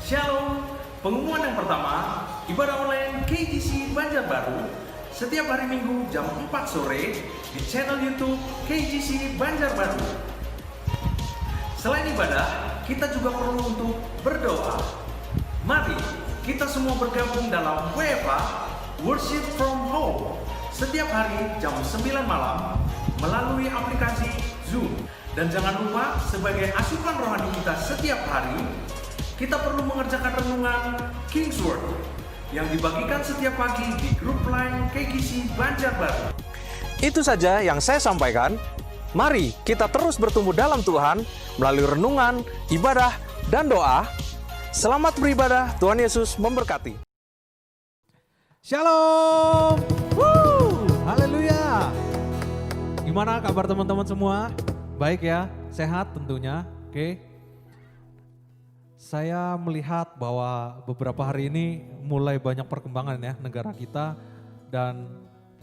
Shalom, pengumuman yang pertama, ibadah online KGC Banjarbaru setiap hari Minggu jam 4 sore di channel YouTube KGC Banjarbaru. Selain ibadah, kita juga perlu untuk berdoa. Mari kita semua bergabung dalam WFH, Worship from Home, setiap hari jam 9 malam melalui aplikasi Zoom. Dan jangan lupa, sebagai asupan rohani kita setiap hari, kita perlu mengerjakan renungan King's Word yang dibagikan setiap pagi di grup line KGC Banjarbaru. Itu saja yang saya sampaikan. Mari kita terus bertumbuh dalam Tuhan melalui renungan, ibadah, dan doa. Selamat beribadah, Tuhan Yesus memberkati. Shalom. Haleluya. Gimana kabar teman-teman semua? Baik ya, sehat tentunya. Oke. Saya melihat bahwa beberapa hari ini mulai banyak perkembangan ya negara kita, dan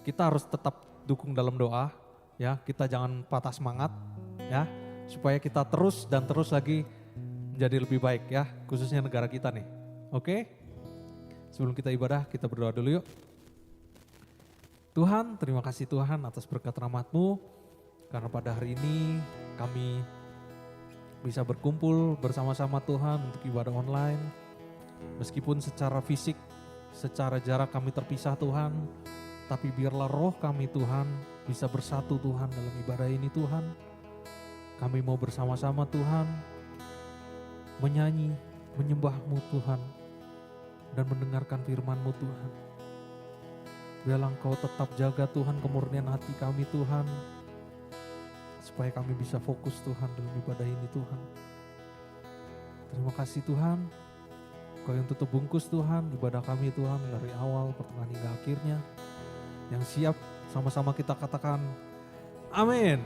kita harus tetap dukung dalam doa ya. Kita jangan patah semangat ya, supaya kita terus dan terus lagi menjadi lebih baik ya, khususnya negara kita nih. Oke? Sebelum kita ibadah, kita berdoa dulu yuk. Tuhan, terima kasih Tuhan atas berkat rahmat-Mu, karena pada hari ini kami bisa berkumpul bersama-sama Tuhan untuk ibadah online. Meskipun secara fisik, secara jarak kami terpisah Tuhan, tapi biarlah roh kami Tuhan bisa bersatu Tuhan dalam ibadah ini Tuhan. Kami mau bersama-sama Tuhan menyanyi, menyembah-Mu Tuhan, dan mendengarkan firman-Mu Tuhan. Biarlah Engkau tetap jaga Tuhan kemurnian hati kami Tuhan, supaya kami bisa fokus Tuhan dalam ibadah ini Tuhan. Terima kasih Tuhan, Kau yang tutup bungkus Tuhan ibadah kami Tuhan dari awal, pertengahan hingga akhirnya. Yang siap sama-sama kita katakan amin.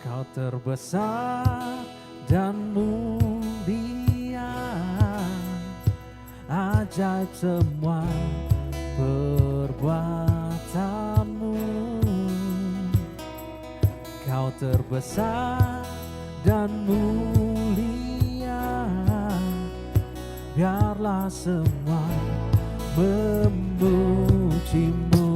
Kau terbesar dan mulia, ajaib semua perbuatanmu. Kau terbesar dan mulia, biarlah semua memuji-Mu.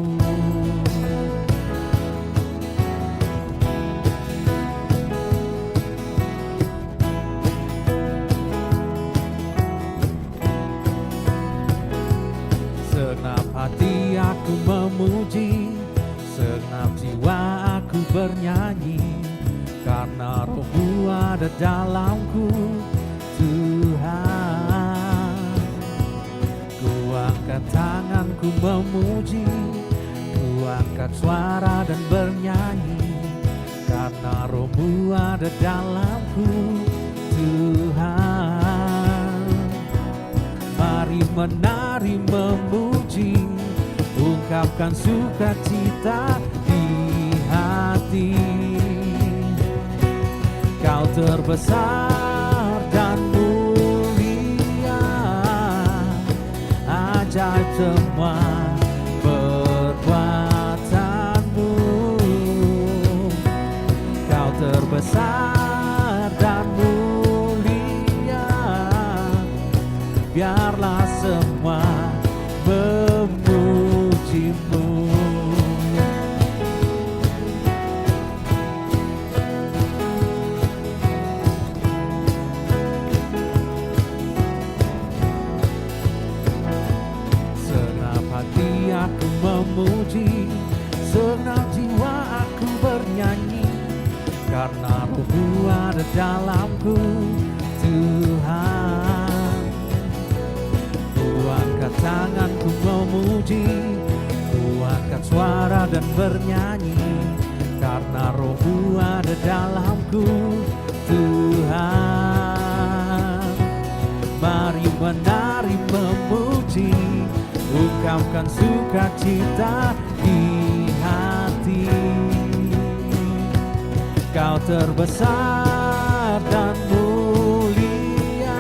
Segenap hati aku memuji, segenap jiwa aku bernyanyi, karena Roh-Mu ada dalamku Tuhan. Ku angkat tanganku memuji, ku angkat suara dan bernyanyi, karena Roh-Mu ada dalamku Tuhan. Mari menari memuji, ungkapkan sukacita di hati. Kau terbesar dan mulia, ajaib semua perbuatanmu. Kau terbesar dan mulia, biarlah semua memuji-Mu. Aku memuji, segenap jiwa aku bernyanyi, karena Roh-Mu ada dalamku Tuhan. Ku angkat tanganku memuji, ku angkat suara dan bernyanyi, karena Roh-Mu ada dalamku Tuhan. Mari menari memuji, ungkapkan sukacita di hati. Kau terbesar dan mulia,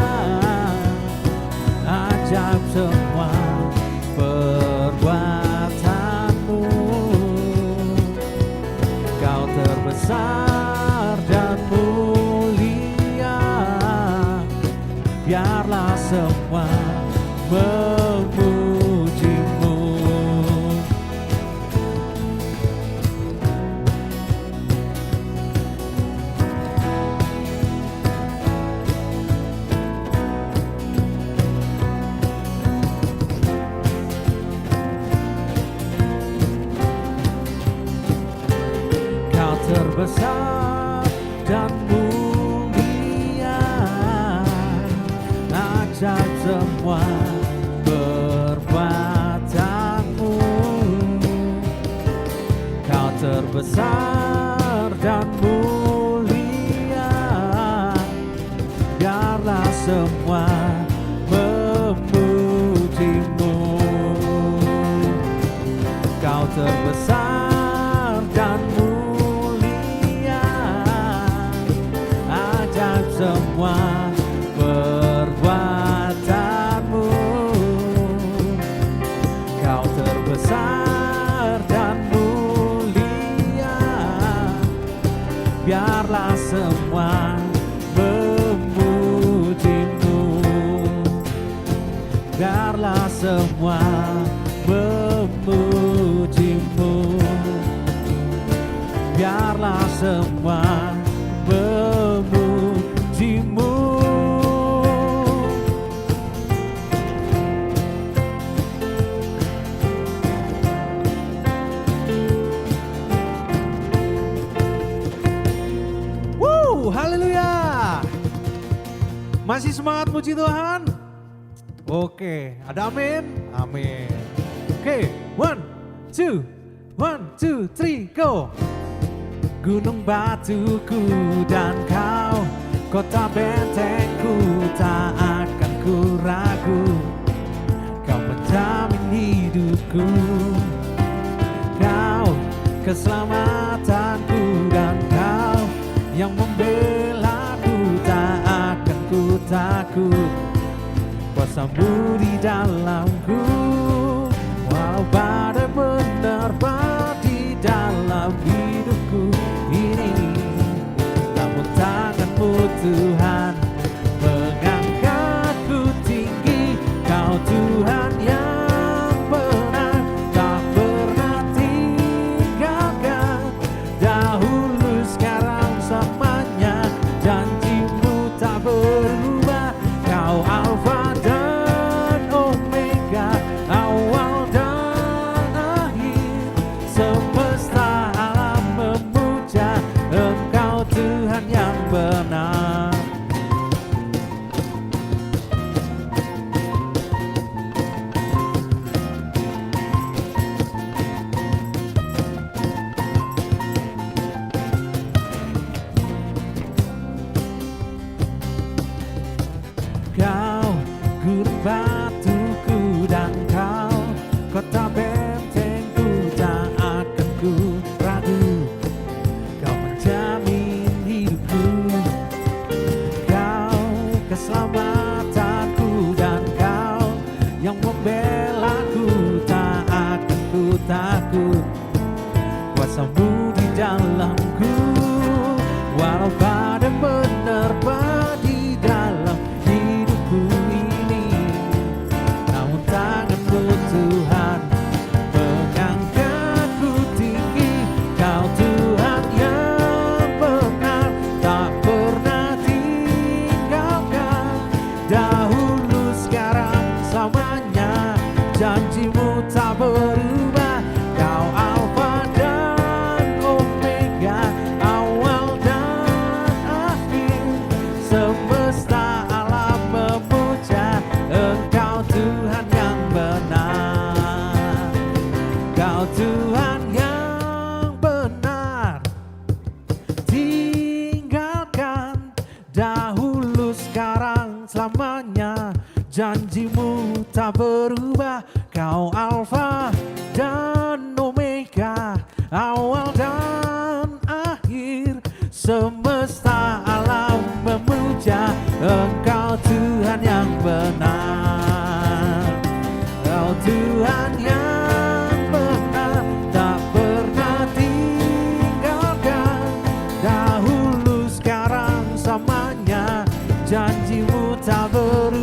ajaib semua perbuatanmu. Kau terbesar dan mulia, biarlah semua memuji-Mu. Kau terbesar dan mulia, ajaib semua perbuatan-Mu. Kau terbesar dan mulia, biarlah semua memuji-Mu. Kau terbesar dan mulia, ajaib semua perbuatan-Mu. Kau terbesar dan mulia, biarlah semua memuji-Mu. Biarlah semua memuji-Mu. Biarlah semua memuji-Mu. Haleluya. Masih semangat muji Tuhan? Oke, ada amin? Amin. Oke, 1, 2, 3, go. Gunung batuku dan Kau, kota bentengku, tak akan ku ragu. Kau menjamin hidupku, Kau keselamatanku, dan Kau yang membelaku, tak akan ku takut. Kuasa-Mu di dalamku, walau badai menerpa di dalam hidupku ini, namun tangan-Mu Tuhan mengangkatku tinggi. Kau Tuhan yang benar, tak pernah tinggalkan, dahulu sekarang selamanya, janji-Mu tak berubah. Kau Alfa dan Omega, awal dan akhir, semesta alam memuja Engkau Tuhan yang benar. Kau gunung batuku dan Kau kota bentengku, tak akan ku ragu. Kau menjamin hidupku, Kau keselamatanku, dan Kau yang membelaku, tak akan ku takut. Kuasa-Mu di dalamku, walau badai menerpa di dalam hidupku ini, namun tangan-Mu Tuhan mengangkatku tinggi. Kau Tuhan yang benar, tak pernah tinggalkan, dahulu sekarang selamanya, janji-Mu tak berubah. Kau Alfa dan Omega, awal dan akhir, semesta alam memuja Engkau Tuhan yang benar. Kau Tuhan yang benar, tinggalkan, dahulu sekarang selamanya, janji-Mu tak berubah. Kau Alfa dan Omega, awal dan akhir, semesta alam memuja Engkau Tuhan yang benar. Kau Tuhan yang benar, tak pernah tinggalkan, dahulu sekarang selamanya, janji-Mu tak berubah.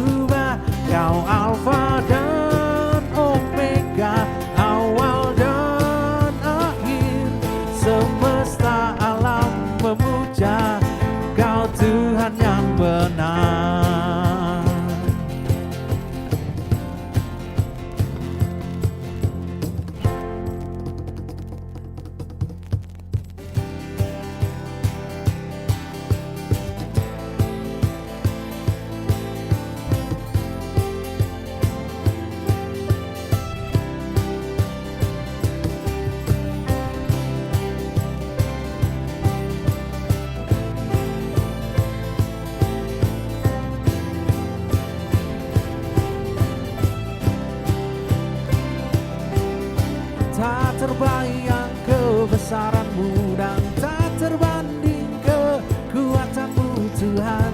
Tuhan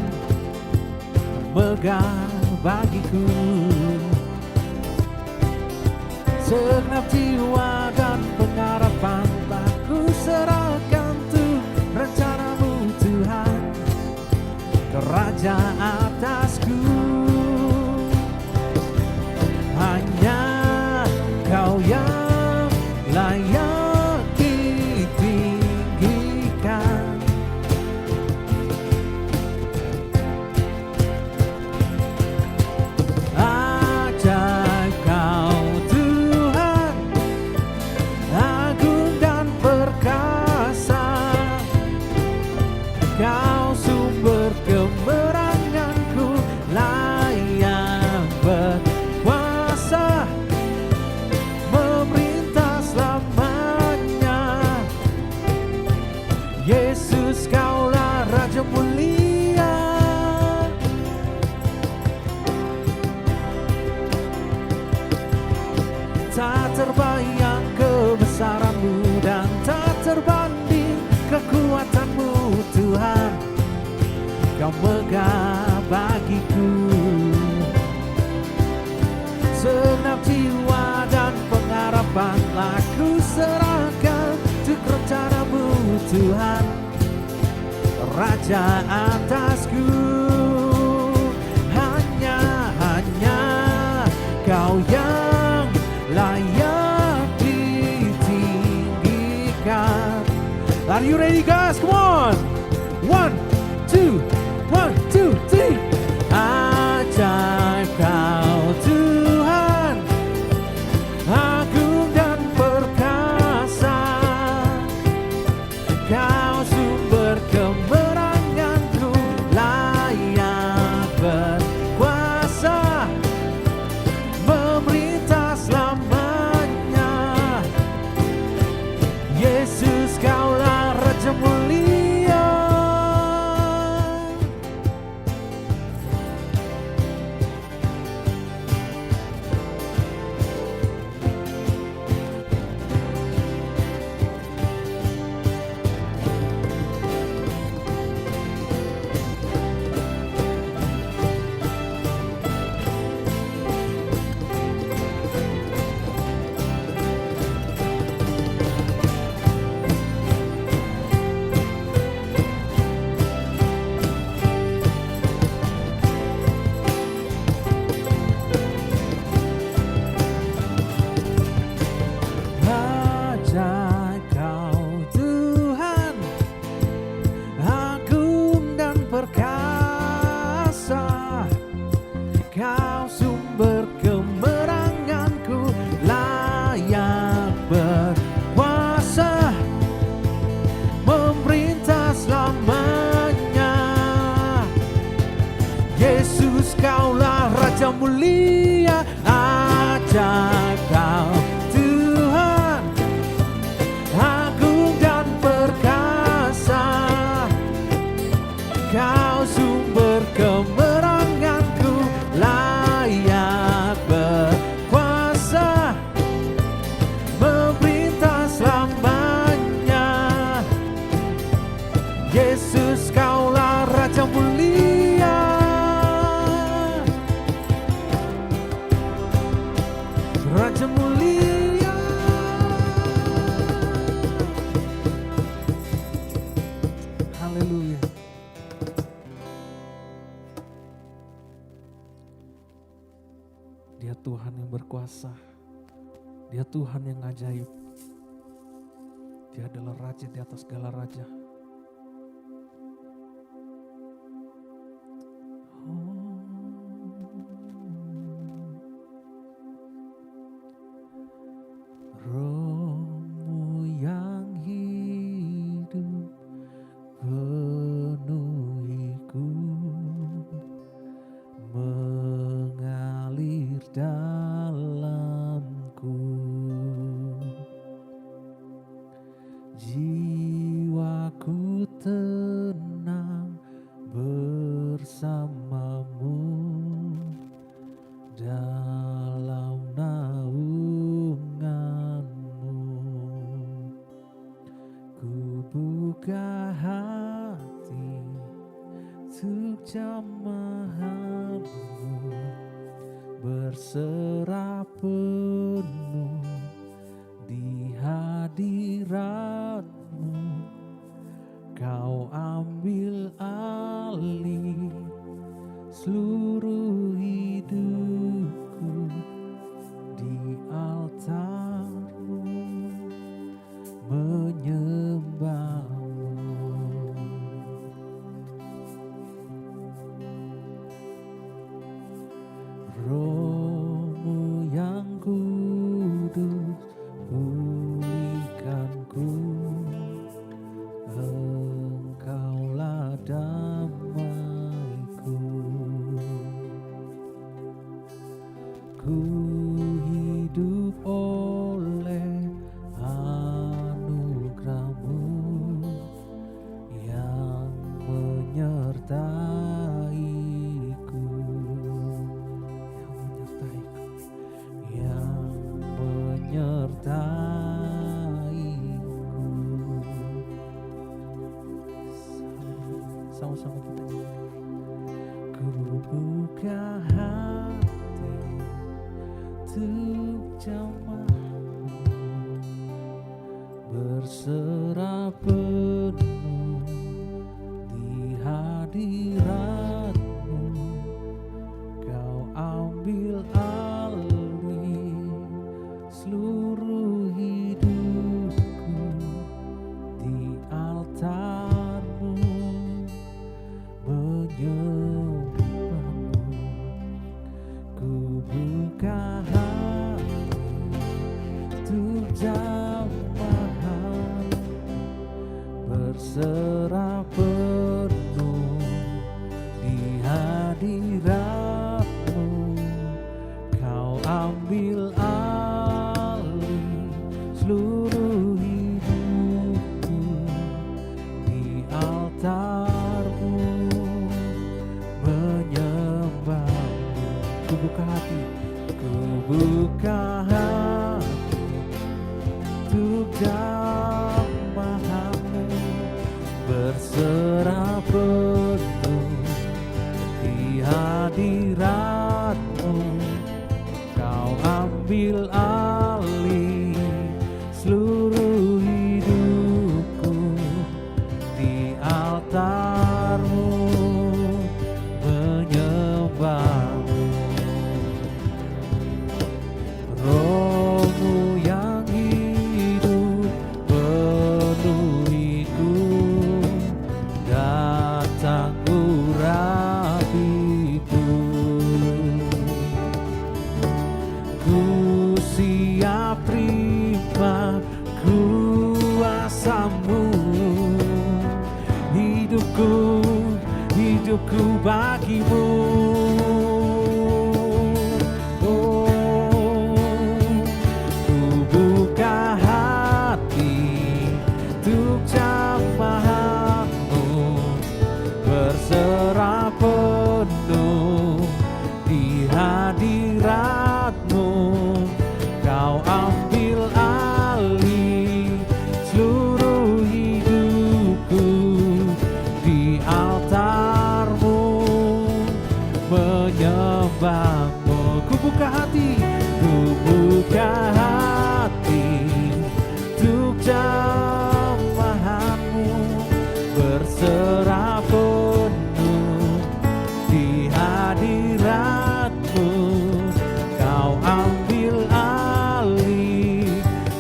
megah bagiku. Segenap jiwa dan pengharapan tak ku serahkan untuk rencanamu Tuhan, Raja atasku. Hanya Kau yang layak ditinggikan. Ajaib Kau Tuhan, agung dan perkasa. Kau sumber kemenanganku, layak berkuasa, memerintah selamanya. Yesus Kaulah Raja mulia. Tak terbayang kebesaranmu dan tak terbanding kekuatanmu Tuhan. Kau megah bagiku. Segenap jiwa dan pengharapan aku serahkan untuk rencanamu Tuhan, Raja atasku. Hanya Kau yang layak ditinggikan. Are you ready guys? Come on. 1, 2, 1, 2, 3. Ajaib Kau Tuhan, agung dan perkasa. Kau sumber kemenanganku, layak berkuasa, memerintah selamanya. Yesus Kaulah Raja mulia. Ajaib Kau Tuhan, agung dan perkasa. Kau sumber kemenanganku, layak berkuasa, memerintah selamanya. Yesus Kaulah Raja mulia. Ajaib Kau Tuhan, agung dan perkasa. Kau sumber kemenanganku, layak berkuasa, memerintah selamanya. Yesus Kaulah Raja mulia. Raja mulia. Haleluya. Dia Tuhan yang berkuasa. Dia Tuhan yang ajaib. Dia adalah Raja di atas segala raja. Roh-Mu yang hidup penuhiku, mengalir dalamku. Jiwaku tenang bersamamu dalam naunganmu. Ku buka hati untuk jamahanmu, berserah penuh di hadiratmu. Kau ambil alih seluruh hidupku di altarmu, menyembahmu. Rohmu yang kudus pulihkanku, Engkaulah damaiku. Ku hidup oleh anugerah-Mu yang menyertaiku, yang menyertaiku. Sama-sama kita nyanyi. Ku buka hati untuk jamaah-Mu, berserah penuh di hadirat-Mu. Kau ambil alih seluruh hidupku di altar-Mu, menyembah-Mu. Ku buka hati untuk jamaah, berserah penuh di hadirat-Mu. Kau ambil alih seluruh hidupku di altar-Mu, menyembah-Mu. Ku buka hati, ku buka hati untuk jamaah-Mu, berserah penuh di hadirat-Mu. Kau ambil alih seluruh hidupku di altar-Mu, menyembah-Mu. Roh-Mu yang hidup penuhiku, datang urapiku. Ku siap terima kuasa-Mu, hidupku bagi-Mu. Ku buka hati untuk jamaah-Mu, berserah penuh di hadirat-Mu. Kau ambil alih seluruh hidupku di altar-Mu, menyembah-Mu. Ku buka hati untuk jamaah-Mu, berserah penuh di hadirat-Mu. Kau ambil alih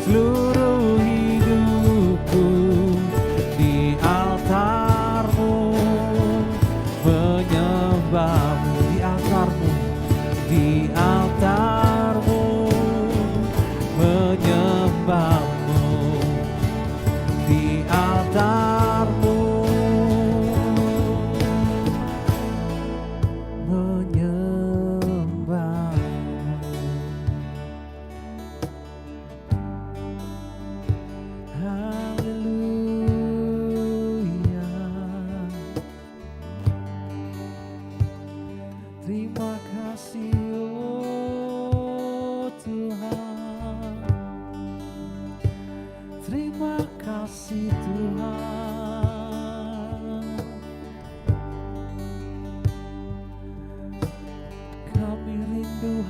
seluruh hidupku di altar-Mu, menyembah-Mu di altar-Mu, di altar-Mu, menyembah-Mu di altar-Mu, menyembah-Mu. Haleluya. Terima kasih oh Tuhan, terima kasih Tuhan.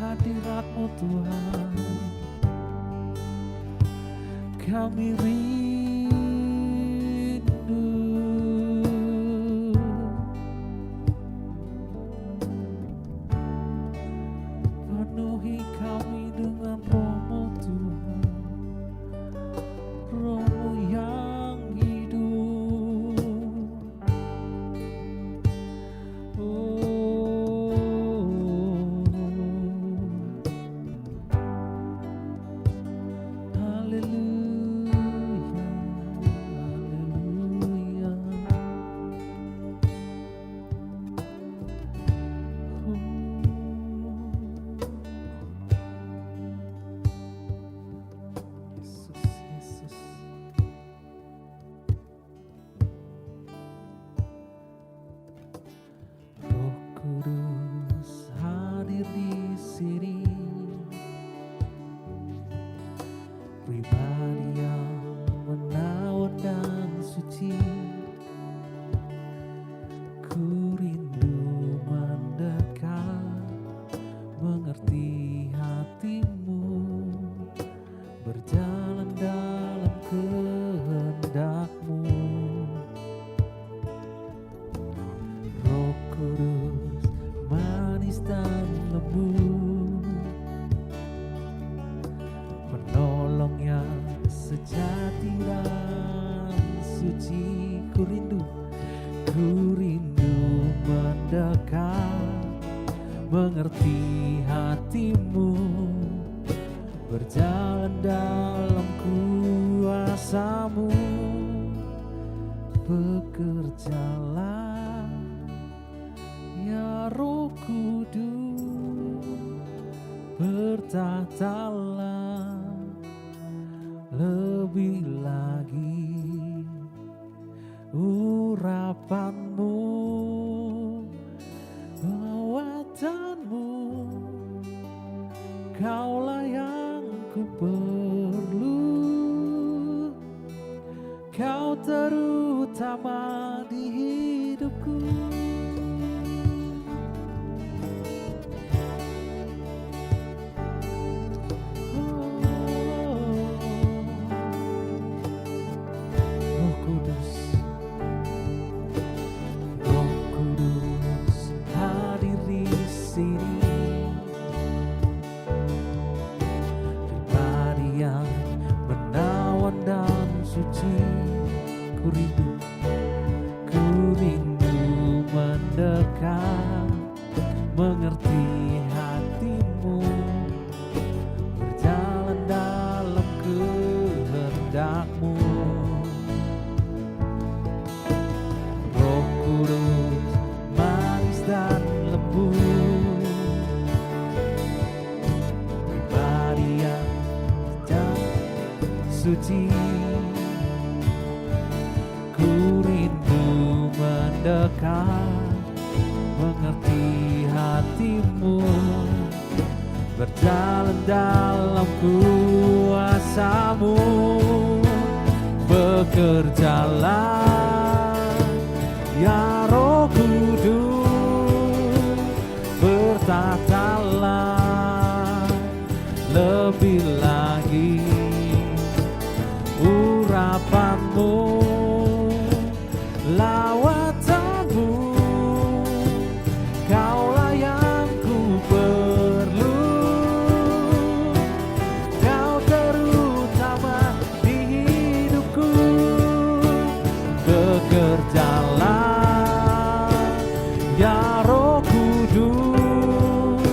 hadirat-Mu Tuhan, kami rindu. Penuhi kami dengan Roh-Mu Tuhan, Roh-Mu yang hidup. Haleluya, haleluya. Yesus, Yesus. Roh Kudus hadir di sini, pribadi yang menawan dan suci. Ku rindu mendekat, mengerti hatimu, berjalan dalam kehendak-Mu. Roh Kudus manis dan lembut, menolong yang sejati dan suci. Ku rindu mendekat, mengerti hatimu, berjalan dalam kuasa-Mu. Bekerjalah ya Roh Kudus, bertahtalah lebih lagi. Urapan-Mu, penguatan-Mu, Kaulah yang ku perlu. Kau terutama di hidupku. Roh Kudus, Roh Kudus hadir di sini, pribadi yang menawan dan suci. Ku rindu mendekat, mengerti hatimu, berjalan dalam kehendak-Mu. Roh Kudus manis dan lembut, pribadi yang suci. Ku rindu mendekat, mengerti hatimu, berjalan dalam kuasa-Mu. Bekerjalah ya Roh Kudus, bertahtalah lebih lagi. Urapan-Mu, lawatan-Mu, Kaulah yang ku perlu. Kau terutama di hidupku. Bekerjalah ya Roh Kudus,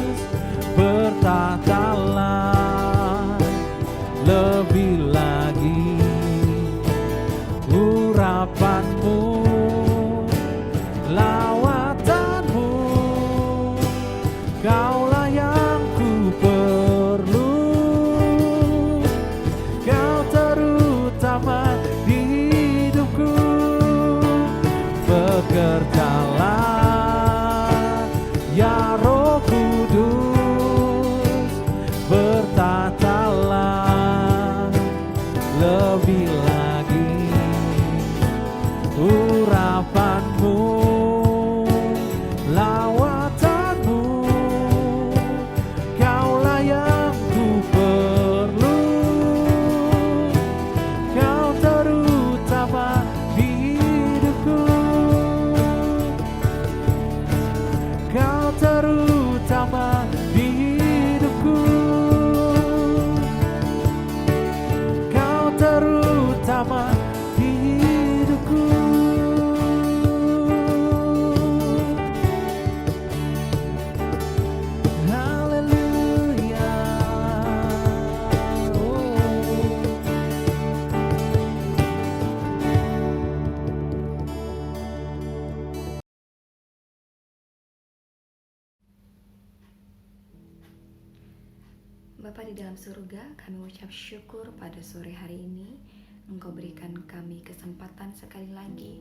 Bapa di dalam surga, kami ucap syukur pada sore hari ini. Engkau berikan kami kesempatan sekali lagi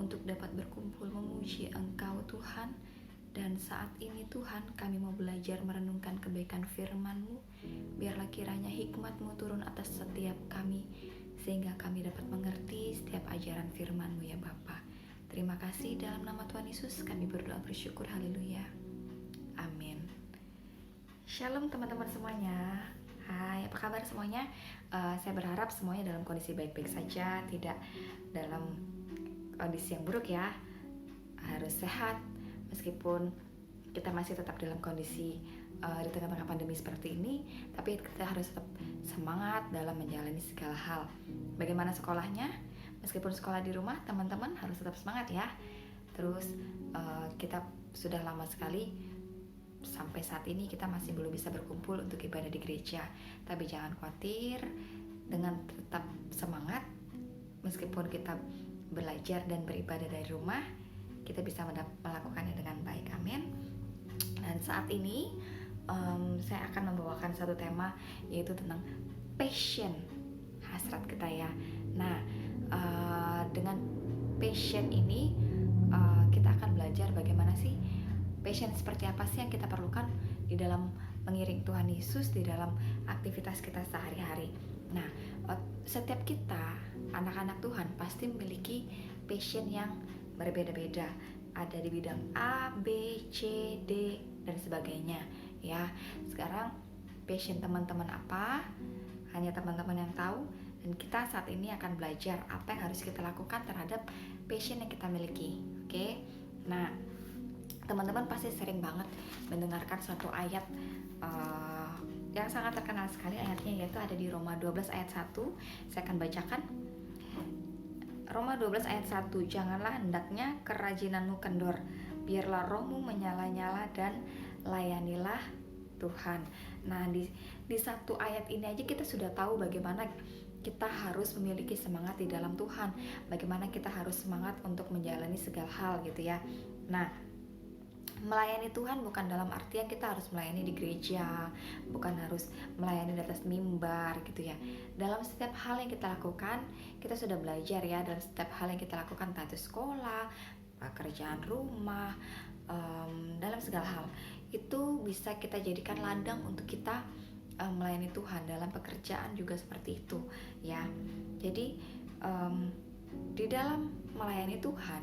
untuk dapat berkumpul memuji Engkau Tuhan. Dan saat ini Tuhan, kami mau belajar merenungkan kebaikan firman-Mu. Biarlah kiranya hikmat-Mu turun atas setiap kami, sehingga kami dapat mengerti setiap ajaran firman-Mu ya Bapa. Terima kasih, dalam nama Tuhan Yesus kami berdoa bersyukur, haleluya. Amin. Shalom teman-teman semuanya. Hai, apa kabar semuanya? Saya berharap semuanya dalam kondisi baik-baik saja, tidak dalam kondisi yang buruk ya. Harus sehat, meskipun kita masih tetap dalam kondisi di tengah-tengah pandemi seperti ini, tapi kita harus tetap semangat dalam menjalani segala hal. Bagaimana sekolahnya? Meskipun sekolah di rumah, teman-teman harus tetap semangat ya. Terus kita sudah lama sekali, sampai saat ini kita masih belum bisa berkumpul untuk ibadah di gereja. Tapi jangan khawatir, dengan tetap semangat, meskipun kita belajar dan beribadah dari rumah, kita bisa melakukannya dengan baik. Amin. Dan saat ini saya akan membawakan satu tema, yaitu tentang passion, hasrat kita ya. Nah, dengan passion ini kita akan belajar bagaimana sih passion, seperti apa sih yang kita perlukan di dalam mengiring Tuhan Yesus di dalam aktivitas kita sehari-hari. Nah, setiap kita, anak-anak Tuhan, pasti memiliki passion yang berbeda-beda. Ada di bidang A, B, C, D, dan sebagainya ya. Sekarang passion teman-teman apa? Hanya teman-teman yang tahu. Dan kita saat ini akan belajar apa yang harus kita lakukan terhadap passion yang kita miliki. Oke? Nah, teman-teman pasti sering banget mendengarkan suatu ayat yang sangat terkenal sekali. Ayatnya yaitu ada di Roma 12 ayat 1. Saya akan bacakan. Roma 12 ayat 1. Janganlah hendaknya kerajinanmu kendor, biarlah rohmu menyala-nyala dan layanilah Tuhan. Nah, di satu ayat ini aja kita sudah tahu bagaimana kita harus memiliki semangat di dalam Tuhan, bagaimana kita harus semangat untuk menjalani segala hal gitu ya. Nah, melayani Tuhan bukan dalam artian kita harus melayani di gereja, bukan harus melayani di atas mimbar gitu ya. Dalam setiap hal yang kita lakukan, kita sudah belajar ya, dalam setiap hal yang kita lakukan, entah itu sekolah, pekerjaan rumah, dalam segala hal, itu bisa kita jadikan ladang untuk kita melayani Tuhan. Dalam pekerjaan juga seperti itu ya. Jadi di dalam melayani Tuhan,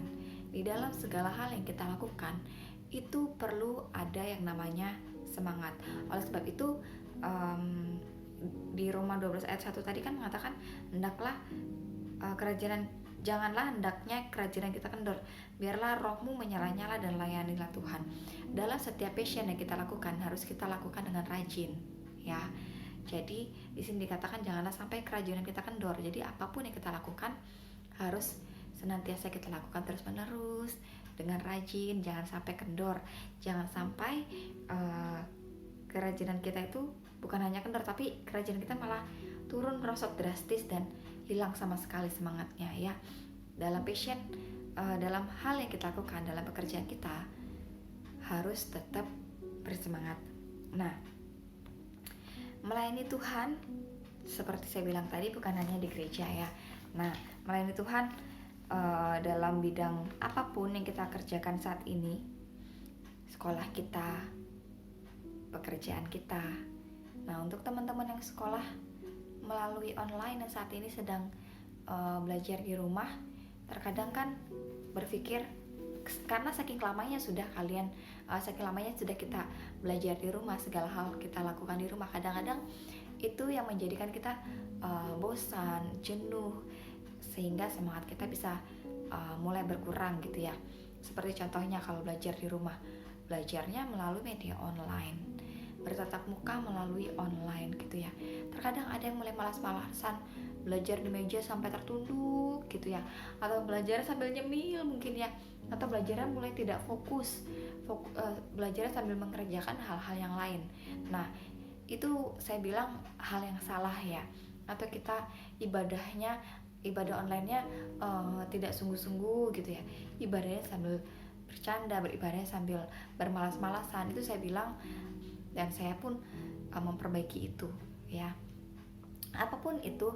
di dalam segala hal yang kita lakukan, itu perlu ada yang namanya semangat. Oleh sebab itu di Roma 12 ayat 1 tadi kan mengatakan, hendaklah janganlah hendaknya kerajinan kita kendor, biarlah rohmu menyala-nyala dan layanilah Tuhan. Dalam setiap passion yang kita lakukan harus kita lakukan dengan rajin ya. Jadi di sini dikatakan janganlah sampai kerajinan kita kendor. Jadi apapun yang kita lakukan harus senantiasa kita lakukan terus-menerus dengan rajin, jangan sampai kendor, jangan sampai kerajinan kita itu bukan hanya kendor, tapi kerajinan kita malah turun merosot drastis dan hilang sama sekali semangatnya ya. Dalam passion, dalam hal yang kita lakukan, dalam pekerjaan kita harus tetap bersemangat. Nah, melayani Tuhan seperti saya bilang tadi bukan hanya di gereja ya. Nah, melayani Tuhan dalam bidang apapun yang kita kerjakan saat ini, sekolah kita, pekerjaan kita. Nah, untuk teman-teman yang sekolah melalui online dan saat ini sedang belajar di rumah, terkadang kan berpikir karena saking lamanya sudah kita belajar di rumah, segala hal kita lakukan di rumah, kadang-kadang itu yang menjadikan kita bosan, jenuh, sehingga semangat kita bisa mulai berkurang gitu ya. Seperti contohnya kalau belajar di rumah, belajarnya melalui media online, bertatap muka melalui online gitu ya. Terkadang ada yang mulai malas-malasan belajar di meja sampai tertunduk gitu ya, atau belajar sambil nyemil mungkin ya, atau belajarnya mulai tidak fokus, belajarnya sambil mengerjakan hal-hal yang lain. Nah, itu saya bilang hal yang salah ya. Atau kita ibadah online-nya tidak sungguh-sungguh gitu ya, ibadahnya sambil bercanda, beribadah sambil bermalas-malasan. Itu saya bilang, dan saya pun memperbaiki itu ya. Apapun itu,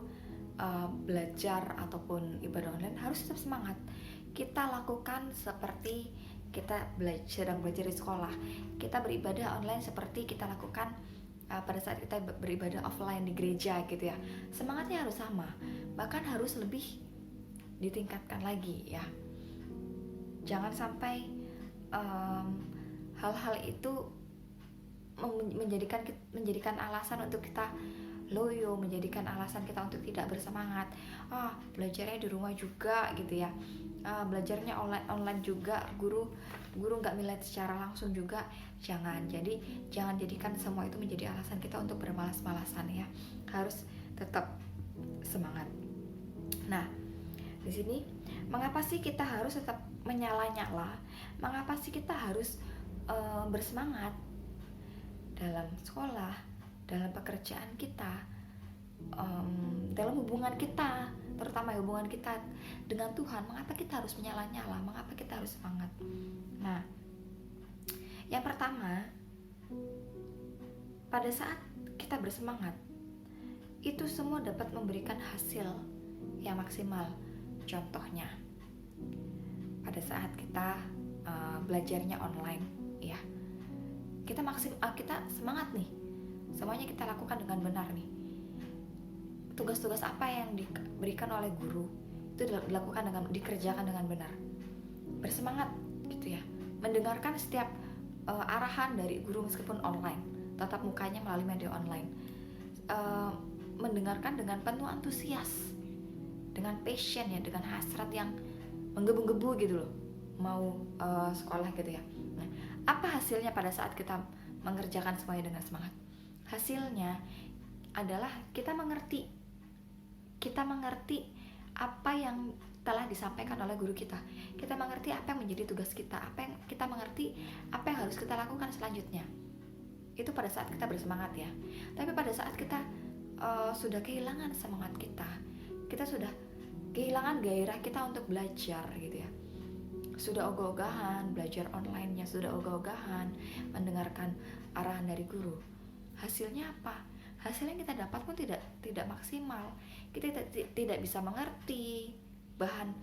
belajar ataupun ibadah online harus tetap semangat. Kita lakukan seperti kita sedang belajar di sekolah. Kita beribadah online seperti kita lakukan pada saat kita beribadah offline di gereja gitu ya. Semangatnya harus sama, bahkan harus lebih ditingkatkan lagi ya. Jangan sampai hal-hal itu menjadikan alasan untuk kita loyo, menjadikan alasan kita untuk tidak bersemangat. Belajarnya di rumah juga gitu ya. Belajarnya online juga, guru nggak melihat secara langsung juga. Jangan jadikan semua itu menjadi alasan kita untuk bermalas-malasan ya. Harus tetap semangat. Nah, di sini mengapa sih kita harus tetap menyala-nyala? Mengapa sih kita harus bersemangat dalam sekolah, dalam pekerjaan kita, dalam hubungan kita, terutama hubungan kita dengan Tuhan? Mengapa kita harus menyala-nyala? Mengapa kita harus semangat? Nah, yang pertama, pada saat kita bersemangat, itu semua dapat memberikan hasil yang maksimal. Contohnya, pada saat kita belajarnya online, ya, kita semangat nih, semuanya kita lakukan dengan benar nih. Tugas-tugas apa yang diberikan oleh guru itu dikerjakan dengan benar, bersemangat gitu ya, mendengarkan setiap arahan dari guru meskipun online, tatap mukanya melalui media online, mendengarkan dengan penuh antusias, dengan passion ya, dengan hasrat yang menggebu-gebu gitu loh, mau sekolah gitu ya. Nah, apa hasilnya pada saat kita mengerjakan semuanya dengan semangat? Hasilnya adalah kita mengerti apa yang telah disampaikan oleh guru kita. Kita mengerti apa yang menjadi tugas kita, kita mengerti apa yang harus kita lakukan selanjutnya. Itu pada saat kita bersemangat ya. Tapi pada saat kita sudah kehilangan semangat kita sudah kehilangan gairah kita untuk belajar gitu ya, sudah ogah-ogahan belajar online-nya, sudah ogah-ogahan mendengarkan arahan dari guru, hasilnya apa? Hasilnya kita dapat pun tidak maksimal. Kita tidak bisa mengerti bahan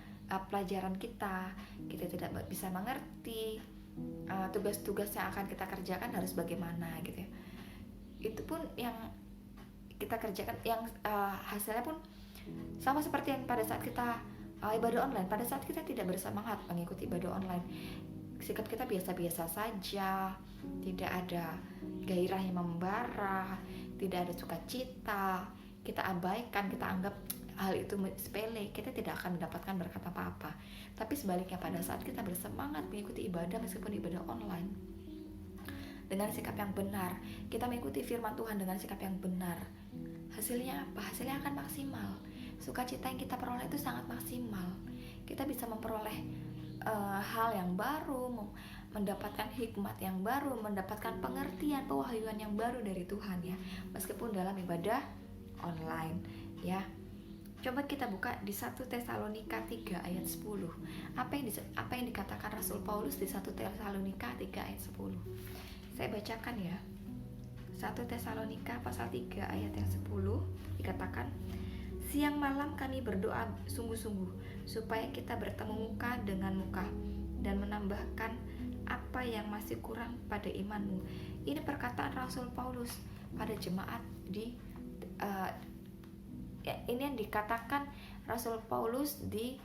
pelajaran kita tidak bisa mengerti tugas-tugas yang akan kita kerjakan harus bagaimana gitu ya. Itu pun yang kita kerjakan, yang hasilnya pun sama seperti yang pada saat kita ibadah online. Pada saat kita tidak bersemangat mengikuti ibadah online, sikap kita biasa-biasa saja, tidak ada gairah yang membara, tidak ada sukacita, kita abaikan, kita anggap hal itu sepele, kita tidak akan mendapatkan berkat apa-apa. Tapi sebaliknya, pada saat kita bersemangat mengikuti ibadah meskipun ibadah online dengan sikap yang benar, kita mengikuti firman Tuhan dengan sikap yang benar, hasilnya apa? Hasilnya akan maksimal. Sukacita yang kita peroleh itu sangat maksimal. Kita bisa memperoleh hal yang baru, mendapatkan hikmat yang baru, mendapatkan pengertian, pewahyuan yang baru dari Tuhan ya, meskipun dalam ibadah online ya. Coba kita buka di 1 Tesalonika 3 ayat 10. Apa yang dikatakan Rasul Paulus di 1 Tesalonika 3 ayat 10. Saya bacakan ya. 1 Tesalonika pasal 3 ayat yang 10 dikatakan, siang malam kami berdoa sungguh-sungguh supaya kita bertemu muka dengan muka dan menambahkan apa yang masih kurang pada imanmu. Ini perkataan Rasul Paulus pada jemaat di ini yang dikatakan Rasul Paulus di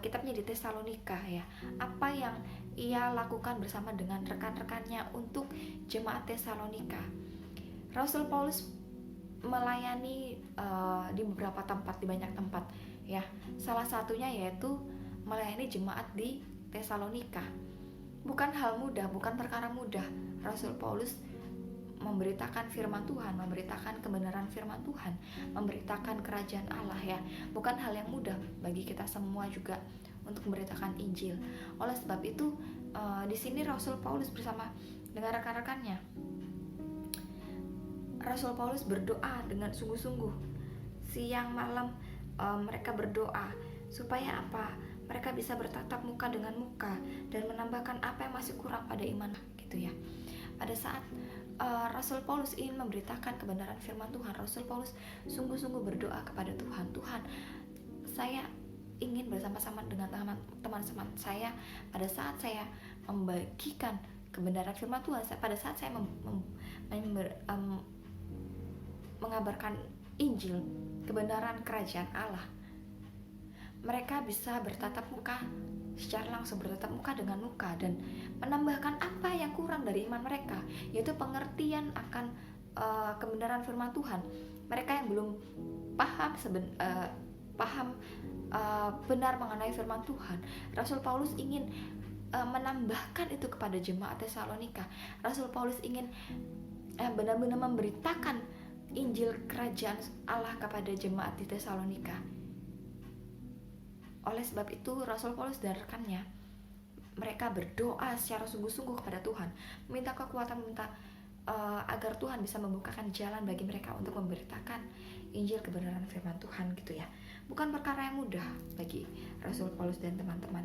kitabnya di Tesalonika ya. Apa yang ia lakukan bersama dengan rekan-rekannya untuk jemaat Tesalonika. Rasul Paulus melayani di beberapa tempat, di banyak tempat ya. Salah satunya yaitu melayani jemaat di Tesalonika. Bukan hal mudah, bukan perkara mudah Rasul Paulus memberitakan firman Tuhan, memberitakan kebenaran firman Tuhan, memberitakan kerajaan Allah ya. Bukan hal yang mudah bagi kita semua juga untuk memberitakan Injil. Oleh sebab itu di sini Rasul Paulus bersama dengan rekan-rekannya, Rasul Paulus berdoa dengan sungguh-sungguh. Siang malam mereka berdoa supaya apa? mereka bisa bertatap muka dengan muka dan menambahkan apa yang masih kurang pada iman gitu ya. Pada saat Rasul Paulus ingin memberitakan kebenaran firman Tuhan, Rasul Paulus sungguh-sungguh berdoa kepada Tuhan. Tuhan, saya ingin bersama-sama dengan teman-teman saya pada saat saya membagikan kebenaran firman Tuhan, pada saat saya mengabarkan Injil, kebenaran kerajaan Allah, mereka bisa bertatap muka secara langsung, bertatap muka dengan muka, dan menambahkan apa yang kurang dari iman mereka, yaitu pengertian akan kebenaran firman Tuhan. Mereka yang belum paham benar mengenai firman Tuhan, Rasul Paulus ingin menambahkan itu kepada jemaat Tesalonika. Rasul Paulus ingin benar-benar memberitakan Injil kerajaan Allah kepada jemaat di Tesalonika. Oleh sebab itu Rasul Paulus dan rekannya, mereka berdoa secara sungguh-sungguh kepada Tuhan, meminta kekuatan, agar Tuhan bisa membukakan jalan bagi mereka untuk memberitakan Injil kebenaran firman Tuhan gitu ya. Bukan perkara yang mudah bagi Rasul Paulus dan teman-teman.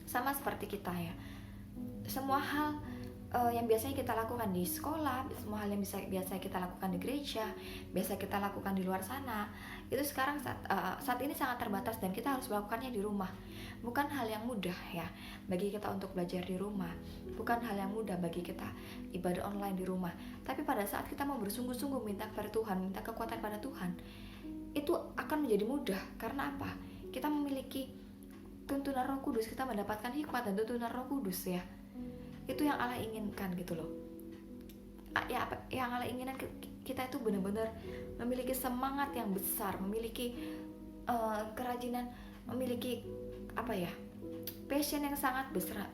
Sama seperti kita ya, semua hal yang biasanya kita lakukan di sekolah, semua hal yang biasa kita lakukan di gereja, biasa kita lakukan di luar sana, itu sekarang saat ini sangat terbatas dan kita harus melakukannya di rumah. Bukan hal yang mudah ya bagi kita untuk belajar di rumah, bukan hal yang mudah bagi kita ibadah online di rumah. Tapi pada saat kita mau bersungguh-sungguh minta kepada Tuhan, minta kekuatan pada Tuhan, itu akan menjadi mudah. Karena apa? Kita memiliki tuntunan Roh Kudus, kita mendapatkan hikmat dan tuntunan Roh Kudus ya. Itu yang Allah inginkan gitu loh. Ya, yang Allah inginkan kita itu benar-benar memiliki semangat yang besar, memiliki kerajinan, memiliki passion yang sangat besar,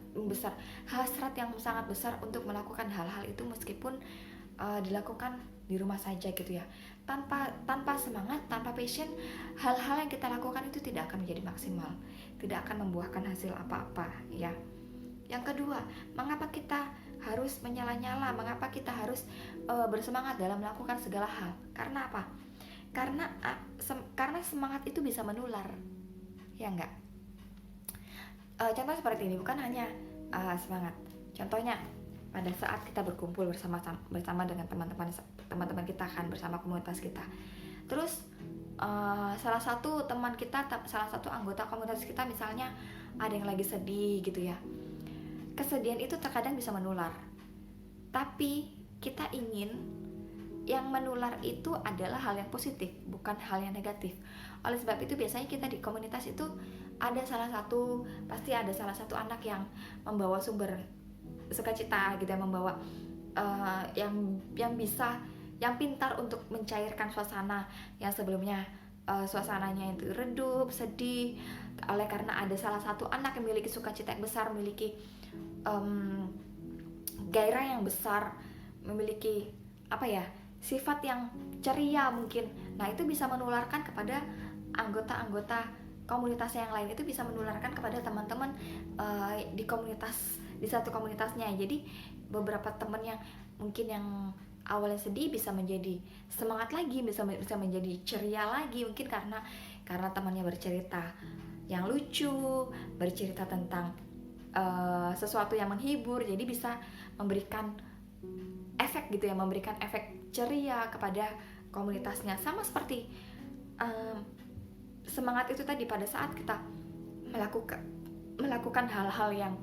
hasrat yang sangat besar untuk melakukan hal-hal itu meskipun dilakukan di rumah saja gitu ya. Tanpa semangat, tanpa passion, hal-hal yang kita lakukan itu tidak akan menjadi maksimal, tidak akan membuahkan hasil apa-apa ya. Yang kedua, mengapa kita harus menyala-nyala, mengapa kita harus bersemangat dalam melakukan segala hal? Karena apa? Karena semangat itu bisa menular, ya enggak? Contoh seperti ini, bukan hanya semangat. Contohnya pada saat kita berkumpul bersama dengan teman-teman kita kan, bersama komunitas kita. Terus salah satu teman kita, salah satu anggota komunitas kita misalnya ada yang lagi sedih gitu ya. Kesedihan itu terkadang bisa menular. Tapi kita ingin yang menular itu adalah hal yang positif, bukan hal yang negatif. Oleh sebab itu biasanya kita di komunitas itu pasti ada salah satu anak yang membawa sumber sukacita gitu, yang membawa yang pintar untuk mencairkan suasana yang sebelumnya suasananya itu redup, sedih. Oleh karena ada salah satu anak yang memiliki sukacita yang besar, memiliki gairah yang besar, memiliki sifat yang ceria mungkin. Nah itu bisa menularkan kepada anggota-anggota komunitas yang lain, itu bisa menularkan kepada teman-teman di satu komunitasnya. Jadi beberapa teman yang mungkin yang awalnya sedih bisa menjadi semangat lagi, bisa menjadi ceria lagi, mungkin karena temannya bercerita yang lucu, bercerita tentang sesuatu yang menghibur, jadi bisa memberikan efek gitu ya, memberikan efek ceria kepada komunitasnya. Sama seperti semangat itu tadi, pada saat kita melakukan hal-hal yang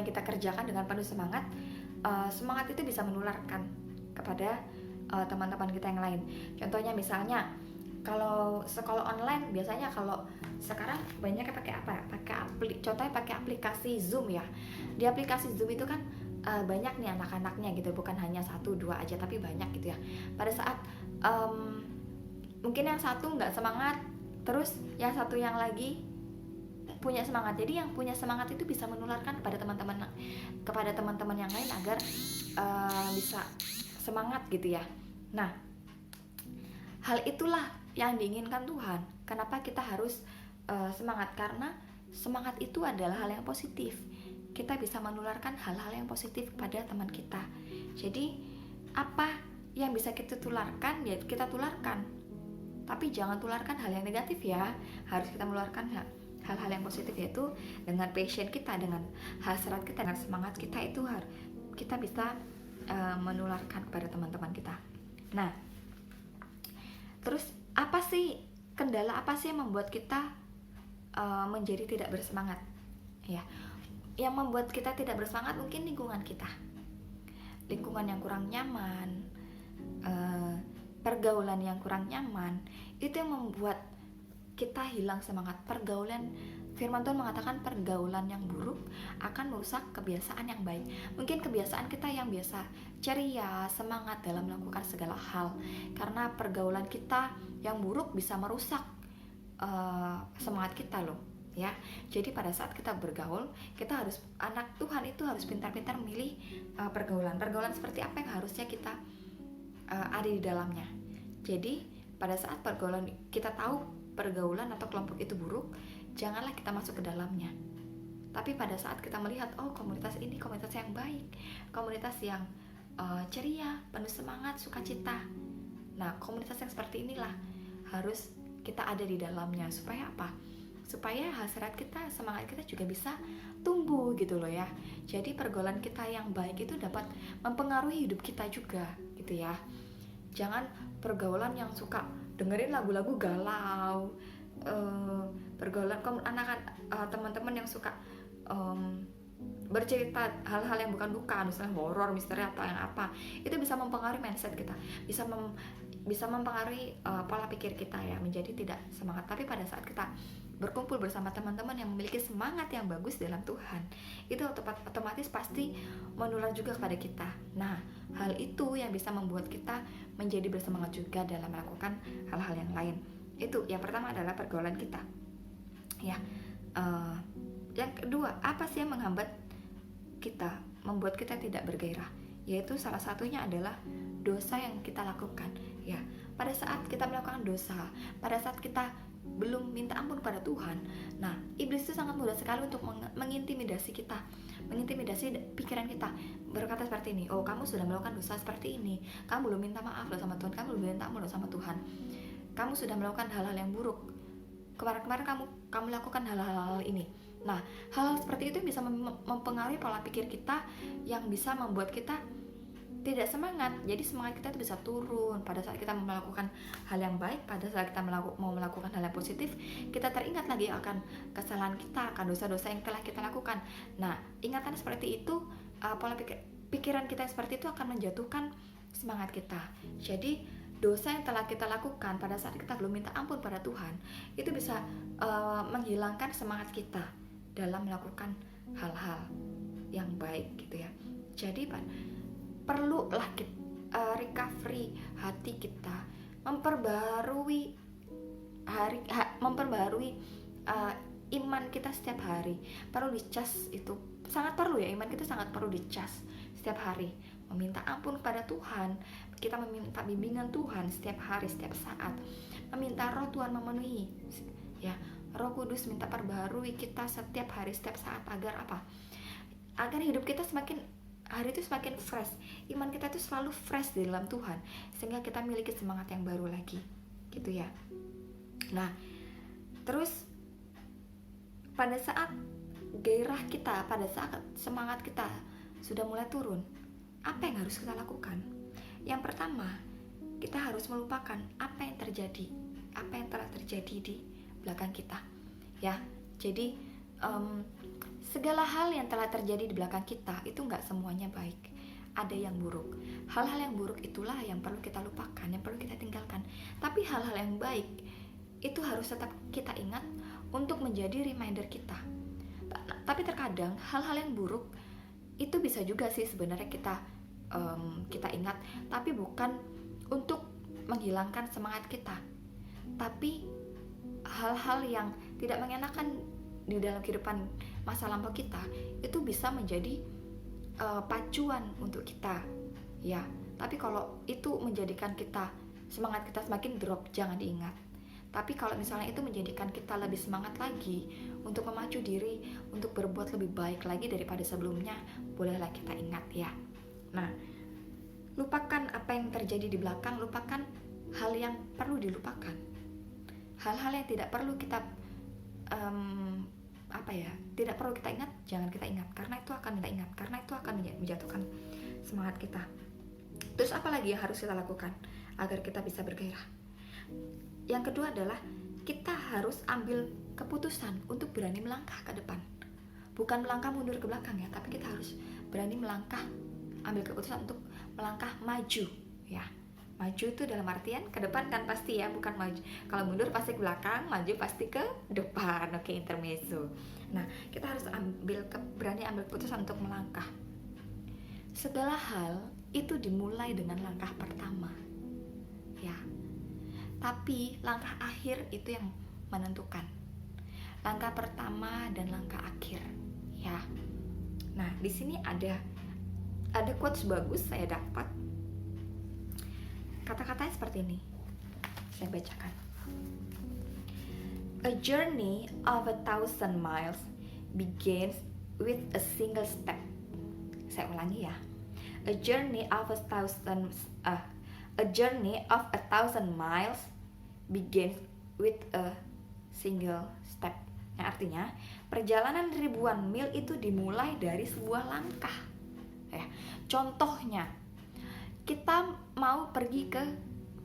kita kerjakan dengan penuh semangat, semangat itu bisa menularkan kepada teman-teman kita yang lain. Contohnya misalnya kalau sekolah online, biasanya kalau sekarang banyak pakai contohnya pakai aplikasi Zoom ya. Di aplikasi Zoom itu kan banyak nih anak-anaknya gitu, bukan hanya 1-2 aja tapi banyak gitu ya. Pada saat mungkin yang satu nggak semangat, terus yang satu yang lagi punya semangat. Jadi yang punya semangat itu bisa menularkan kepada teman-teman yang lain agar bisa semangat gitu ya. Nah, hal itulah yang diinginkan Tuhan. Kenapa kita harus semangat? Karena semangat itu adalah hal yang positif. Kita bisa menularkan hal-hal yang positif kepada teman kita. Jadi apa yang bisa kita tularkan, ya kita tularkan. Tapi jangan tularkan hal yang negatif ya. Harus kita meluarkan hal-hal yang positif, yaitu dengan passion kita, dengan hasrat kita, dengan semangat kita, itu kita bisa menularkan kepada teman-teman kita. Nah, terus kendala apa sih yang membuat kita menjadi tidak bersemangat? Ya, yang membuat kita tidak bersemangat mungkin lingkungan kita, lingkungan yang kurang nyaman, pergaulan yang kurang nyaman, itu yang membuat kita hilang semangat. Firman Tuhan mengatakan pergaulan yang buruk akan merusak kebiasaan yang baik. Mungkin kebiasaan kita yang biasa ceria, semangat dalam melakukan segala hal, karena pergaulan kita yang buruk bisa merusak semangat kita loh ya. Jadi pada saat kita bergaul, anak Tuhan itu harus pintar-pintar memilih pergaulan seperti apa yang harusnya kita ada di dalamnya. Jadi pada saat kita tahu pergaulan atau kelompok itu buruk, janganlah kita masuk ke dalamnya. Tapi pada saat kita melihat, oh komunitas ini komunitas yang baik, komunitas yang ceria, penuh semangat, sukacita. Nah, komunitas yang seperti inilah harus kita ada di dalamnya. Supaya apa? Supaya hasrat kita, semangat kita juga bisa tumbuh gitu loh ya. Jadi pergaulan kita yang baik itu dapat mempengaruhi hidup kita juga gitu ya. Jangan pergaulan yang suka dengerin lagu-lagu galau, pergaulan teman-teman yang suka bercerita hal-hal yang bukan duka, misalnya horor, misteri atau yang apa, itu bisa mempengaruhi mindset kita, bisa mempengaruhi pola pikir kita ya, menjadi tidak semangat. Tapi pada saat kita berkumpul bersama teman-teman yang memiliki semangat yang bagus dalam Tuhan, itu otomatis pasti menular juga kepada kita. Nah, hal itu yang bisa membuat kita menjadi bersemangat juga dalam melakukan hal-hal yang lain. Itu yang pertama adalah pergaulan kita ya. Yang kedua, apa sih yang menghambat kita, membuat kita tidak bergairah? Yaitu salah satunya adalah dosa yang kita lakukan ya. Pada saat kita melakukan dosa, pada saat kita belum minta ampun pada Tuhan, nah iblis itu sangat mudah sekali untuk mengintimidasi kita, mengintimidasi pikiran kita, berkata seperti ini, oh kamu sudah melakukan dosa seperti ini, kamu belum minta maaf loh sama Tuhan, kamu belum minta ampun loh sama Tuhan, kamu sudah melakukan hal-hal yang buruk, kemarin kamu lakukan hal-hal ini. Nah, hal-hal seperti itu bisa mempengaruhi pola pikir kita, yang bisa membuat kita tidak semangat. Jadi semangat kita itu bisa turun pada saat kita melakukan hal yang baik. Pada saat kita mau melakukan hal yang positif, kita teringat lagi akan kesalahan kita, akan dosa-dosa yang telah kita lakukan. Nah, ingatan seperti itu, pola pikiran kita seperti itu akan menjatuhkan semangat kita. Jadi dosa yang telah kita lakukan pada saat kita belum minta ampun pada Tuhan, itu bisa menghilangkan semangat kita dalam melakukan hal-hal yang baik gitu ya. Jadi perlulah recovery hati kita, memperbarui iman kita setiap hari. Perlu dicas, itu sangat perlu ya, iman kita sangat perlu dicas setiap hari. Meminta ampun kepada Tuhan, kita meminta bimbingan Tuhan setiap hari, setiap saat, meminta Roh Tuhan memenuhi ya. Roh Kudus minta perbarui kita setiap hari, setiap saat, agar apa? Agar hidup kita hari itu semakin fresh, iman kita itu selalu fresh di dalam Tuhan, sehingga kita memiliki semangat yang baru lagi gitu ya. Nah, terus pada saat gairah kita, pada saat semangat kita sudah mulai turun, apa yang harus kita lakukan? Yang pertama, kita harus melupakan apa yang telah terjadi di belakang kita ya. Jadi segala hal yang telah terjadi di belakang kita itu nggak semuanya baik, ada yang buruk. Hal-hal yang buruk itulah yang perlu kita lupakan, yang perlu kita tinggalkan. Tapi hal-hal yang baik itu harus tetap kita ingat untuk menjadi reminder kita. Tapi terkadang hal-hal yang buruk itu bisa juga sih sebenarnya kita ingat, tapi bukan untuk menghilangkan semangat kita, tapi hal-hal yang tidak mengenakan di dalam kehidupan masa lampau kita itu bisa menjadi pacuan untuk kita ya. Tapi kalau itu menjadikan semangat kita semakin drop, jangan diingat. Tapi kalau misalnya itu menjadikan kita lebih semangat lagi untuk memacu diri, untuk berbuat lebih baik lagi daripada sebelumnya, bolehlah kita ingat ya. Nah, lupakan apa yang terjadi di belakang, lupakan hal yang perlu dilupakan hal-hal yang tidak perlu kita tidak perlu kita ingat, jangan kita ingat, karena itu akan kita ingat, karena itu akan menjatuhkan semangat kita. Terus apa lagi yang harus kita lakukan agar kita bisa bergairah? Yang kedua adalah kita harus ambil keputusan untuk berani melangkah ke depan. Bukan melangkah mundur ke belakang ya, tapi kita harus berani melangkah, ambil keputusan untuk melangkah maju ya. Maju itu dalam artian ke depan kan pasti ya, bukan maju. Kalau mundur pasti ke belakang, maju pasti ke depan. Oke, intermezzo. Nah, kita harus berani ambil keputusan untuk melangkah. Segala hal itu dimulai dengan langkah pertama. Ya. Tapi langkah akhir itu yang menentukan. Langkah pertama dan langkah akhir, ya. Nah, di sini ada quotes bagus saya dapat. Kata-katanya seperti ini. Saya bacakan. A journey of 1,000 miles begins with a single step. Saya ulangi ya. A journey of 1,000 miles begins with a single step. Yang artinya, perjalanan ribuan mil itu dimulai dari sebuah langkah. Ya, contohnya, kita mau pergi ke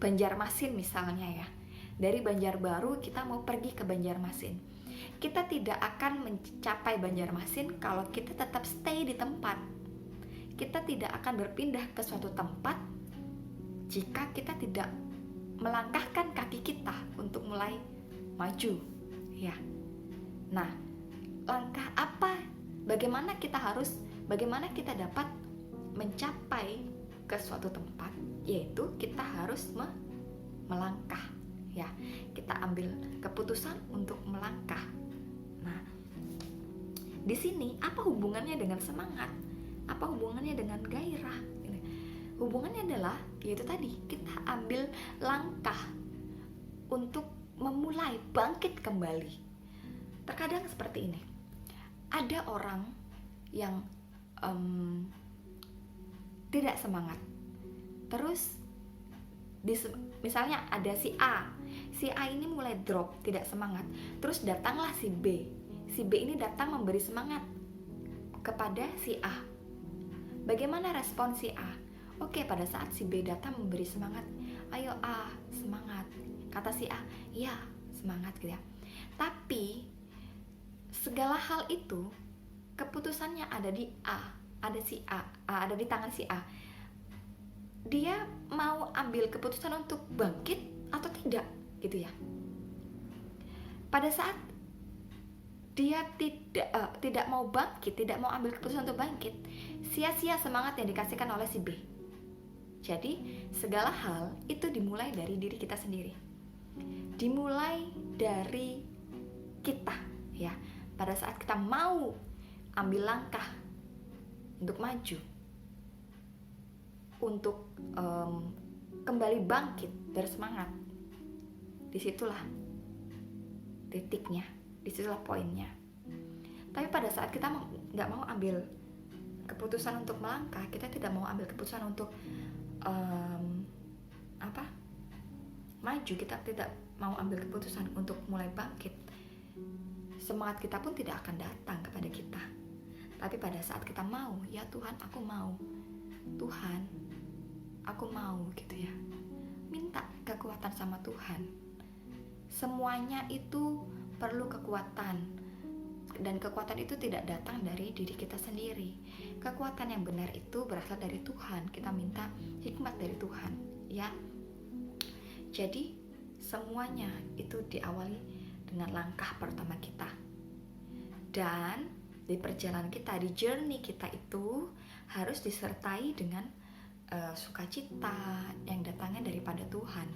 Banjarmasin misalnya ya. Dari Banjarbaru kita mau pergi ke Banjarmasin. Kita tidak akan mencapai Banjarmasin kalau kita tetap stay di tempat. Kita tidak akan berpindah ke suatu tempat jika kita tidak melangkahkan kaki kita untuk mulai maju, ya. Nah, langkah apa? Bagaimana kita dapat mencapai ke suatu tempat? Yaitu kita harus melangkah, ya. Kita ambil keputusan untuk melangkah. Nah, di sini apa hubungannya dengan semangat? Apa hubungannya dengan gairah? Hubungannya adalah yaitu tadi, kita ambil langkah untuk memulai bangkit kembali. Terkadang seperti ini, ada orang yang tidak semangat. Terus misalnya ada si A ini mulai drop, tidak semangat. Terus datanglah si B ini datang memberi semangat kepada si A. Bagaimana respon si A? Oke, pada saat si B datang memberi semangat, ayo A, semangat. Kata si A, ya, semangat gitu ya. Tapi segala hal itu keputusannya ada di A, ada di tangan si A. Dia mau ambil keputusan untuk bangkit atau tidak, gitu ya. Pada saat dia tidak mau bangkit, tidak mau ambil keputusan untuk bangkit, sia-sia semangat yang dikasihkan oleh si B. Jadi segala hal itu dimulai dari diri kita sendiri, dimulai dari kita, ya. Pada saat kita mau ambil langkah untuk maju, untuk kembali bangkit bersemangat, disitulah titiknya, disitulah poinnya. Tapi pada saat kita nggak mau ambil keputusan untuk melangkah, kita tidak mau ambil keputusan untuk maju, kita tidak mau ambil keputusan untuk mulai bangkit, semangat kita pun tidak akan datang kepada kita. Tapi pada saat kita mau, ya Tuhan, aku mau, Tuhan, aku mau, gitu ya. Minta kekuatan sama Tuhan. Semuanya itu perlu kekuatan, dan kekuatan itu tidak datang dari diri kita sendiri. Kekuatan yang benar itu berasal dari Tuhan. Kita minta hikmat dari Tuhan, ya. Jadi semuanya itu diawali dengan langkah pertama kita. Dan di perjalanan kita, di journey kita itu harus disertai dengan sukacita yang datangnya daripada Tuhan.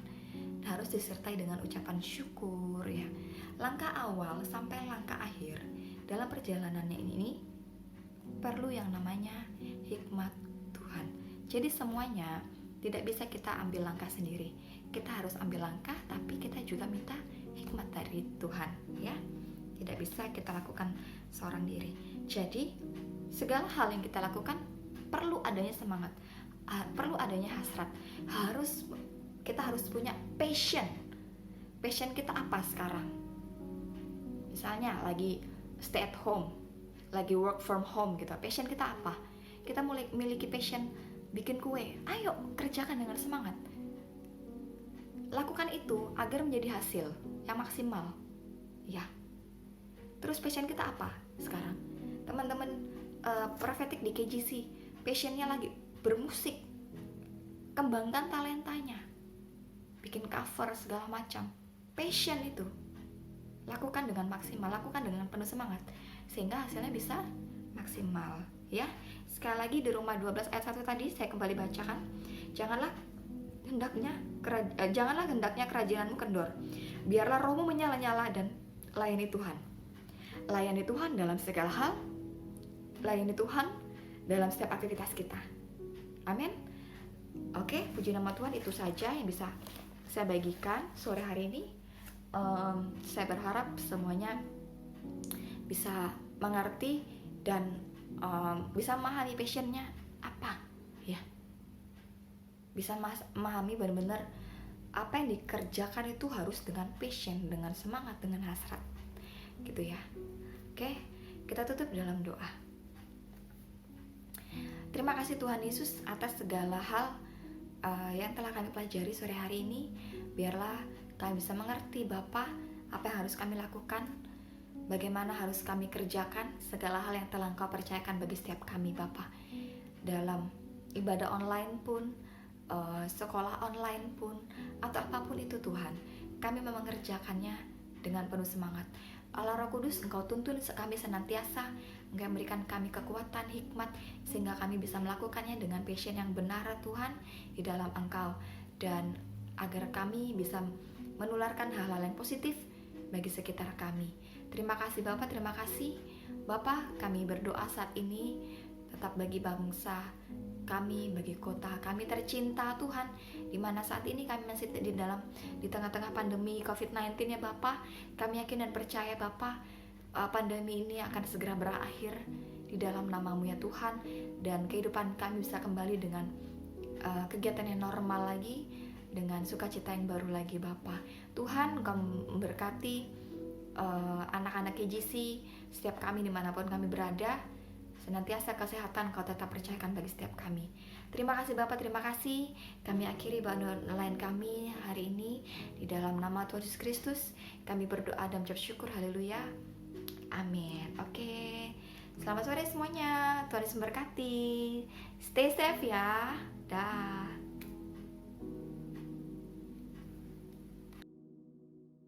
Harus disertai dengan ucapan syukur, ya. Langkah awal sampai langkah akhir dalam perjalanannya ini perlu yang namanya hikmat Tuhan. Jadi semuanya tidak bisa kita ambil langkah sendiri. Kita harus ambil langkah, tapi kita juga minta hikmat dari Tuhan, ya. Tidak bisa kita lakukan seorang diri. Jadi segala hal yang kita lakukan perlu adanya semangat, perlu adanya hasrat. Kita harus punya passion passion kita apa sekarang? Misalnya lagi stay at home, lagi work from home gitu, passion kita apa? Kita mulai miliki passion bikin kue, ayo kerjakan dengan semangat. Lakukan itu agar menjadi hasil yang maksimal, ya. Terus passion kita apa sekarang? Teman-teman prophetic di KGC, passionnya lagi bermusik, kembangkan talentanya, bikin cover segala macam. Passion itu lakukan dengan maksimal, lakukan dengan penuh semangat, sehingga hasilnya bisa maksimal, ya. Sekali lagi di Roma 12 ayat 1 tadi saya kembali bacakan. Janganlah hendaknya kerajinan kendor. Biarlah rohmu menyala-nyala dan layani Tuhan. Layani Tuhan dalam segala hal. Layani Tuhan dalam setiap aktivitas kita. Amin. Oke, puji nama Tuhan, itu saja yang bisa saya bagikan sore hari ini. Saya berharap semuanya bisa mengerti dan bisa memahami passionnya apa, ya. Bisa memahami benar-benar apa yang dikerjakan itu harus dengan passion, dengan semangat, dengan hasrat, gitu ya. Oke, kita tutup dalam doa. Terima kasih Tuhan Yesus atas segala hal yang telah kami pelajari sore hari ini. Biarlah kami bisa mengerti Bapa apa yang harus kami lakukan, bagaimana harus kami kerjakan segala hal yang telah Engkau percayakan bagi setiap kami Bapa. Dalam ibadah online pun, sekolah online pun, atau apapun itu Tuhan, kami mengerjakannya dengan penuh semangat. Allah Roh Kudus, Engkau tuntun kami senantiasa, Engkau berikan kami kekuatan, hikmat, sehingga kami bisa melakukannya dengan passion yang benar Tuhan di dalam Engkau, dan agar kami bisa menularkan hal-hal yang positif bagi sekitar kami. Terima kasih Bapak, terima kasih Bapak. Kami berdoa saat ini tetap bagi bangsa kami, bagi kota kami tercinta Tuhan, di mana saat ini kami masih di tengah-tengah pandemi COVID-19 ya Bapak. Kami yakin dan percaya Bapak, pandemi ini akan segera berakhir di dalam nama-Mu ya Tuhan, dan kehidupan kami bisa kembali dengan kegiatan yang normal lagi, dengan sukacita yang baru lagi Bapak. Tuhan, Engkau memberkati anak-anak KGC, setiap kami dimanapun kami berada, senantiasa kesehatan Kau tetap percayakan bagi setiap kami. Terima kasih Bapak, terima kasih. Kami akhiri lain kami hari ini di dalam nama Tuhan Yesus Kristus. Kami berdoa dan mengucap syukur, haleluya, amin. Oke, selamat sore semuanya. Tuhan Yesus memberkati. Stay safe ya. Dah.